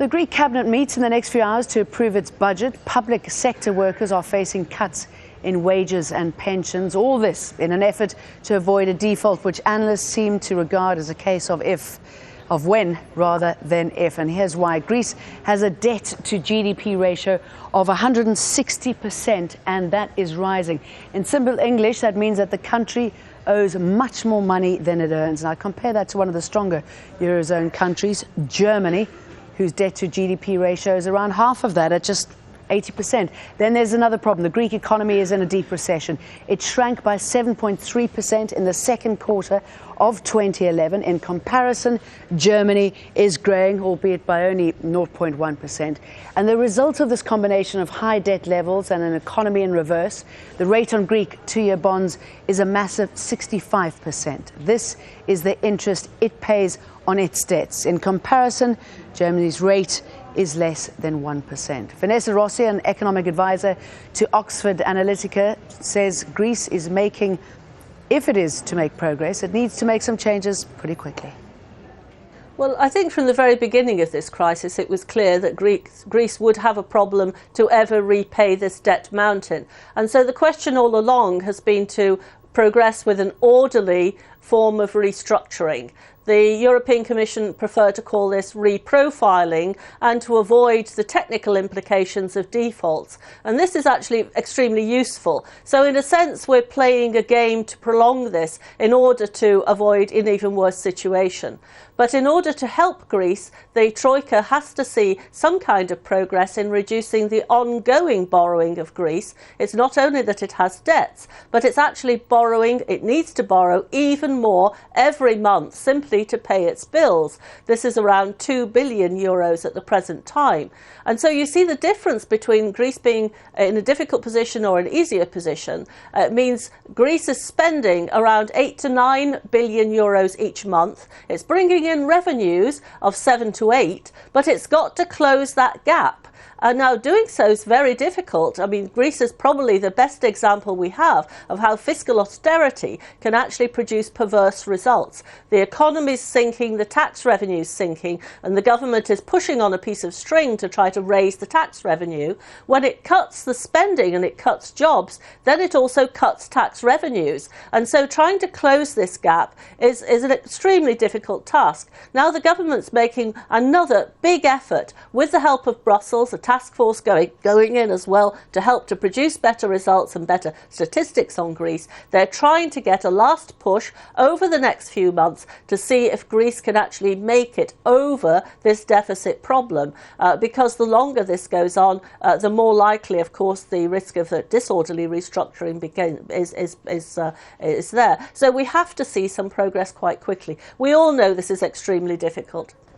The Greek cabinet meets in the next few hours to approve its budget. Public sector workers are facing cuts in wages and pensions. All this in an effort to avoid a default, which analysts seem to regard as a case of when rather than if. And here's why. Greece has a debt to GDP ratio of 160%, and that is rising. In simple English, that means that the country owes much more money than it earns. Now compare that to one of the stronger Eurozone countries, Germany, whose debt to GDP ratio is around half of that, at just 80%. Then there's another problem. The Greek economy is in a deep recession. It shrank by 7.3% in the second quarter of 2011. In comparison, Germany is growing, albeit by only 0.1%. And the result of this combination of high debt levels and an economy in reverse, the rate on Greek two-year bonds is a massive 65%. This is the interest it pays on its debts. In comparison, Germany's rate is less than 1%. Vanessa Rossi, an economic advisor to Oxford Analytica, says Greece is making, if it is to make progress, it needs to make some changes pretty quickly. Well, I think from the very beginning of this crisis, it was clear that Greece would have a problem to ever repay this debt mountain. And so the question all along has been to progress with an orderly form of restructuring. The European Commission prefer to call this reprofiling, and to avoid the technical implications of defaults. And this is actually extremely useful. So in a sense, we're playing a game to prolong this in order to avoid an even worse situation. But in order to help Greece, the Troika has to see some kind of progress in reducing the ongoing borrowing of Greece. It's not only that it has debts, but it's actually borrowing. It needs to borrow even more every month simply to pay its bills. This is around 2 billion euros at the present time. And so you see the difference between Greece being in a difficult position or an easier position. It means Greece is spending around 8 to 9 billion euros each month. It's bringing in revenues of 7 to 8, but it's got to close that gap. And now doing so is very difficult. I mean, Greece is probably the best example we have of how fiscal austerity can actually produce perverse results. The economy's sinking, the tax revenue's sinking, and the government is pushing on a piece of string to try to raise the tax revenue. When it cuts the spending and it cuts jobs, then it also cuts tax revenues. And so trying to close this gap is an extremely difficult task. Now the government's making another big effort with the help of Brussels, a task force going in as well to help to produce better results and better statistics on Greece. They're trying to get a last push over the next few months to see if Greece can actually make it over this deficit problem, because the longer this goes on, the more likely, of course, the risk of the disorderly restructuring is there. So we have to see some progress quite quickly. We all know this is extremely difficult.